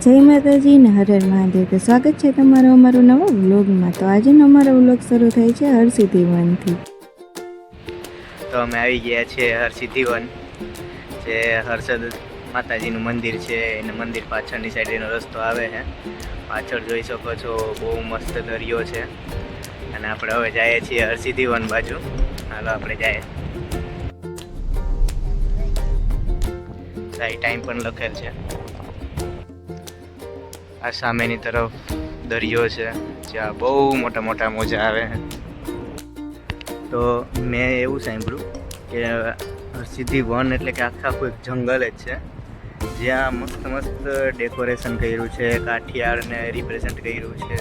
જય માતાજી ને હર હર મહાદેવ. તો સ્વાગત છે તમારું અમારું નવા વ્લોગમાં. તો આજનો અમારો વ્લોગ શરૂ થાય છે હરસિદ્ધિ વનથી. તો અમે આવી ગયા છીએ હરસિદ્ધિ વન, જે હર્ષદ માતાજીનું મંદિર છે. એને મંદિર પાછળની સાઈડ એનો રસ્તો આવે છે. પાછળ જોઈ શકો છો બહુ મસ્ત દરિયો છે. અને આપણે હવે જઈએ છીએ હરસિદ્ધિ વન બાજુ. હાલો આપણે જઈએ. ટાઈમ પણ લખેલ છે. આ સામેની તરફ દરિયો છે, જ્યાં બહુ મોટા મોટા મોજા આવે. તો મેં એવું સાંભળ્યું કે હરસિદ્ધિ વન એટલે કે આખું એક જંગલ જ છે, જ્યાં મસ્ત મસ્ત ડેકોરેશન કર્યું છે, કાઠિયાવાડને રિપ્રેઝન્ટ કર્યું છે.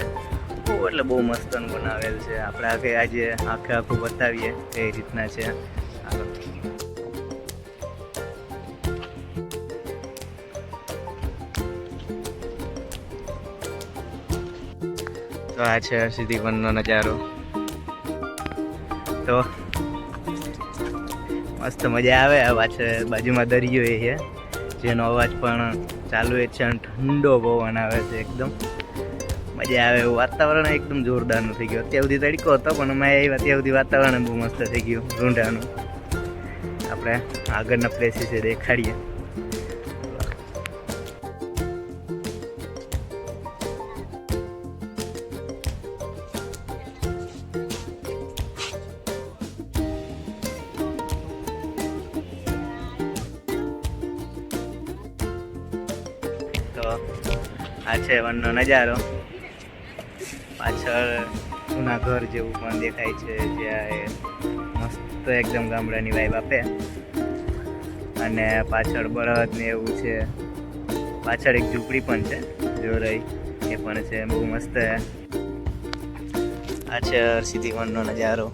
બહુ એટલે બહુ મસ્ત બનાવેલ છે. આપણે આજે આખું બતાવીએ કઈ રીતના છે. તો આ છે હરસિદ્ધિ વનનો નજારો. તો મસ્ત મજા આવે. આ પાછળ બાજુમાં દરિયો એ છે, જેનો અવાજ પણ ચાલુ જ છે. અને ઠંડો પવન આવે છે, એકદમ મજા આવે એવું વાતાવરણ એકદમ જોરદારનું થઈ ગયું. અત્યાર સુધી તડકો હતો, પણ અમે આવ્યા ત્યાં સુધી વાતાવરણ બહુ મસ્ત થઈ ગયું રૂંઢાનું. આપણે આગળના પ્લેસીસ દેખાડીએ. તો આ છે વનનો નજારો. પાછળ જૂના ઘર જેવું પણ દેખાય છે, જ્યાં મસ્ત એકદમ ગામડાની વાઇબ આપે. અને પાછળ બળદ ને એવું છે. પાછળ એક ઝૂંપડી પણ છે, જો રહી એ પણ છે, બહુ મસ્ત. આ છે હરસિદ્ધિ વનનો નજારો,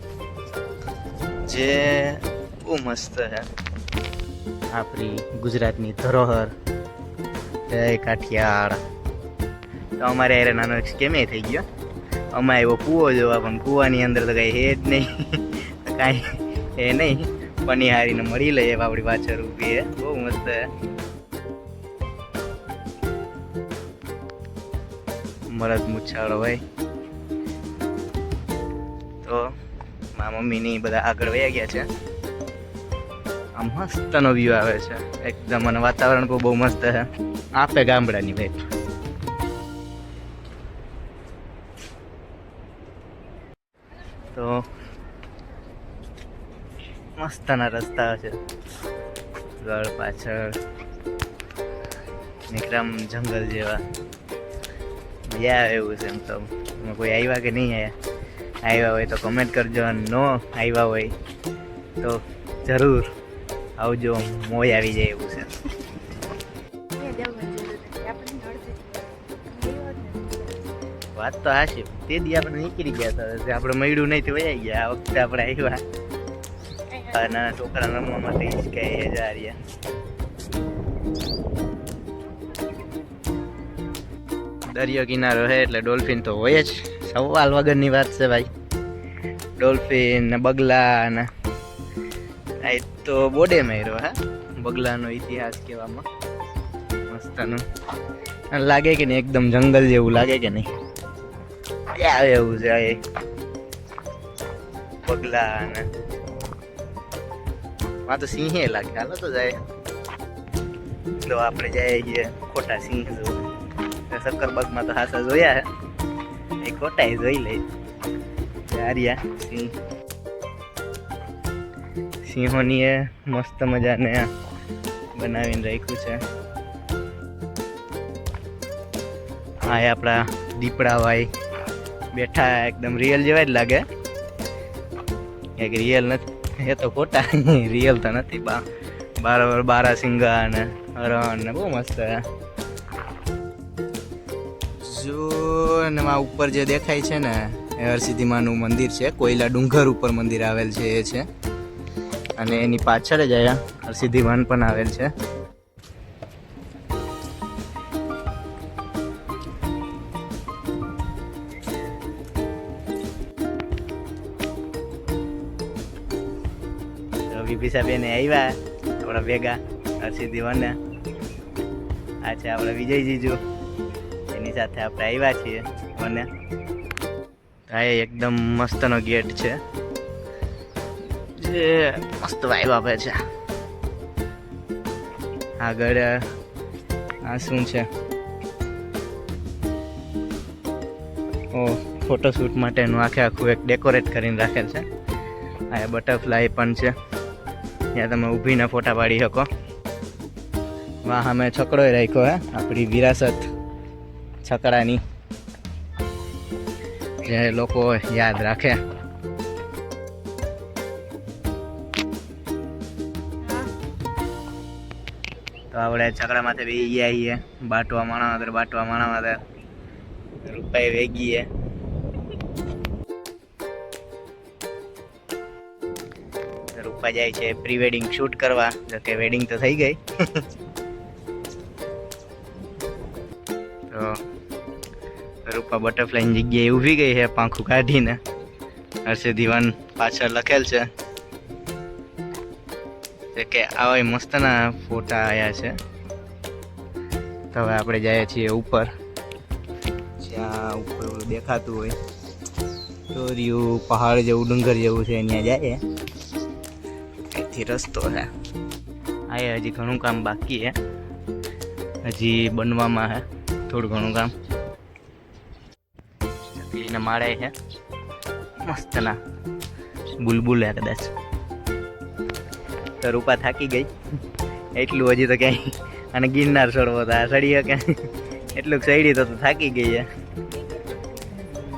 જે બહુ મસ્ત છે. આપણી ગુજરાતની ધરોહર જય કાઠિયાવાડ. તો અમારે યારે નાનો એક સ્કેમે થઈ ગયો. અમારે એવો કૂવો જોવા, પણ કૂવાની અંદર તો કાંઈ હે જ નહીં. કાંઈ એ નહીં, પનિહારીને મળી લઈએ. આપણી પાછળ ઊભી છે, બહુ મસ્ત છે. મરદ મુછાળો ભાઈ. તો મારા મમ્મીની બધા આગળ વયા ગયા છે. આમ મસ્તનો વ્યૂ આવે છે એકદમ, અને વાતાવરણ પણ બહુ મસ્ત છે. આપે ગામડાની ભાઈ. તો મસ્તના રસ્તા છે, ગળ પાછળ એકદમ જંગલ જેવા. મજા આવે એવું છે. એમ તો કોઈ આવ્યા કે નહીં આવ્યા હોય તો કમેન્ટ કરજો, અને ન આવ્યા હોય તો જરૂર આવજો. મોય આવી જાય એવું છે. વાત તો હાશી. તે દી આપણે નીકળી ગયા હતા, આપણે મળ્યું નહીં તો વયા ગયા. આ વખતે આપણે આવ્યા નાના છોકરા રમવા માટે હિંચકાઈ જા રહ્યા. દરિયો કિનારો છે એટલે ડોલ્ફિન તો હોય જ, સવાલ વગરની વાત છે ભાઈ. ડોલ્ફિન ને બગલા ને આ તો બોડે માર્યો. હા, બગલાનો ઇતિહાસ કહેવામાં મસ્તનું લાગે કે નહીં, એકદમ જંગલ જેવું લાગે કે નહીં. આવે એવું છે બગલા અને માં તો સિંહે લાગે. હાલો તો જાય. તો આપણે જઈએ છીએ ખોટા સિંહ જોવા. શક્કરબાગમાં તો હાસા જોયા હે, એ ખોટા જોઈ લે. આર્યા સિંહ, સિંહોની એ મસ્ત મજાને બનાવીને રાખ્યું છે. હા, એ આપણા દીપડા ભાઈ બેઠા, એકદમ રિયલ જેવા જ લાગે. એક રિયલ નથી, એ તો ખોટા. રિયલ તો નથી. બરાબર બારા સિંગા અને હરણ ને બહુ મસ્ત. જો ને ઉપર જે દેખાય છે ને, એ હરસિદ્ધિ માનું મંદિર છે. કોયલા ડુંગર ઉપર મંદિર આવેલ છે એ છે. અને એની પાછળ જ અહીંયા હરસિદ્ધિ વન પણ આવેલ છે. વિભીસાબેન આવ્યા આપણા ભેગા હરસિદ્ધિ વન. આ છે આપણા વિજય જીજુ. એની સાથે આપણે આવ્યા છીએ અને આ એકદમ મસ્તનો ગેટ છે જે મસ્ત વાઇબ આપે છે. આગળ આ શું છે? ઓ ફોટોશૂટ માટેનું આખું એક ડેકોરેટ કરીને રાખેલ છે. આ બટરફ્લાય પણ છે, ત્યાં તમે ઊભીને ફોટા પાડી શકો. વાહ અમે છકડોય રાખ્યો હે, આપણી વિરાસત છકડાની જે લોકો યાદ રાખે. તો આપણે છકડામાંથી બેસી ગયા છીએ, બાટવા માણા રૂપાઈ વેગીએ. રૂપા જાય છે પ્રી વેડિંગ શૂટ કરવા, જો કે વેડિંગ તો થઈ ગઈ. તો રૂપા બટરફ્લાયની જગ્યાએ ઊભી ગઈ છે પાંખું કાઢીને. હર્ષદીવાન પાછળ લખેલ છે કે આવા મસ્તના ફોટા આવ્યા છે. તો હવે આપણે જઈએ છીએ ઉપર, જ્યાં ઉપર દેખાતું હોય ચોર્યું પહાડ જેવું ડુંગર જેવું છે, ત્યાં જાય અહીંથી રસ્તો છે. આ હજી ઘણું કામ બાકી છે, હજી બનવામાં છે થોડું ઘણું કામ. ચકલીને માળે છે મસ્તના, બુલબુલ હે કદાચ. તો રૂપા થાકી ગઈ એટલું, હજી તો ક્યાંય અને ગિરનાર ચડવો તો આ ચડી શકે એટલું ચડી તો થાકી ગઈ છે,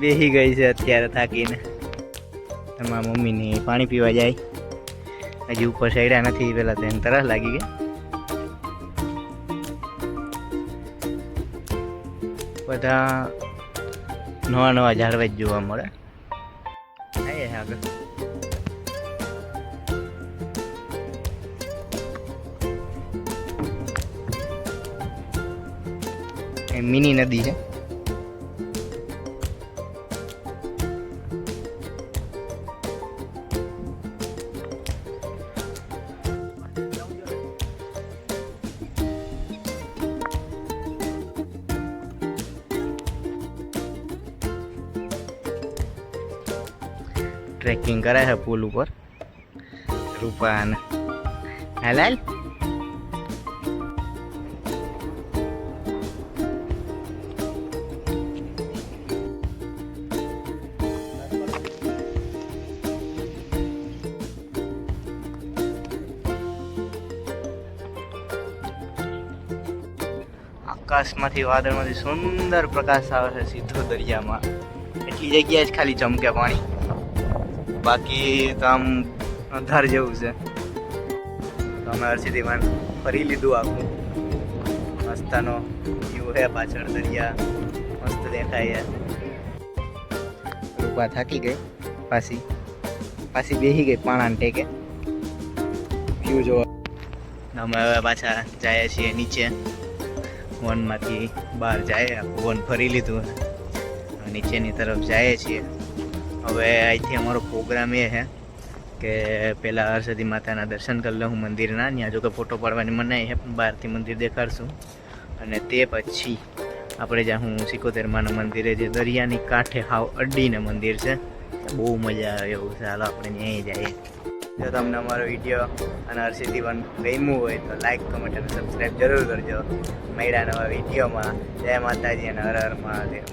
બેસી ગઈ છે અત્યારે થાકીને. તમારા મમ્મીની પાણી પીવા જાય, હજી ઉપર ચડ્યા નથી, પેલા તો એને તરસ લાગી ગઈ. બધા નવા નવા ઝાડવા જ જોવા મળે. આગળ મિની નદી છે. ટ્રેકિંગ કરે છે પુલ ઉપર રૂપા અને હાલાલ. આકાશમાંથી વાદળમાંથી સુંદર પ્રકાશ આવે છે સીધો દરિયામાં. એટલી જગ્યાએ જ ખાલી ચમકે પાણી, બાકી તો આમ અંધાર જેવું છે. તો અમે હર્ષદીવાન ફરી લીધું આખું. મસ્તાનો વ્યૂ છે પાછળ, દરિયા મસ્ત દેખાય છે. રૂપા થાકી ગઈ, પાછી બેસી ગઈ પાણાને ટેકે વ્યૂ જોવા. અમે હવે પાછા જઈએ છીએ નીચે, વનમાંથી બહાર જાય. આખું વન ફરી લીધું, નીચેની તરફ જઈએ છીએ. હવે અહીંથી અમારો પ્રોગ્રામ એ છે કે પહેલાં હરસદી માતાના દર્શન કરી લઉં મંદિરના. ત્યાં જો કે ફોટો પાડવાની મનાઈ છે, પણ બહારથી મંદિર દેખાડશું. અને તે પછી આપણે જાઉં સિકોતેરમાના મંદિરે, જે દરિયાની કાંઠે હાવ અડીને મંદિર છે. બહુ મજા આવે એવું છે. હાલો આપણે ત્યાં જઈએ. જો તમને અમારો વિડીયો અને હર્ષદીવાન ગમ્યું હોય તો લાઈક, કમેન્ટ અને સબસ્ક્રાઈબ જરૂર કરજો. મળ્યા નવા વિડીયોમાં. જય માતાજી અને હર હર મહાદેવ.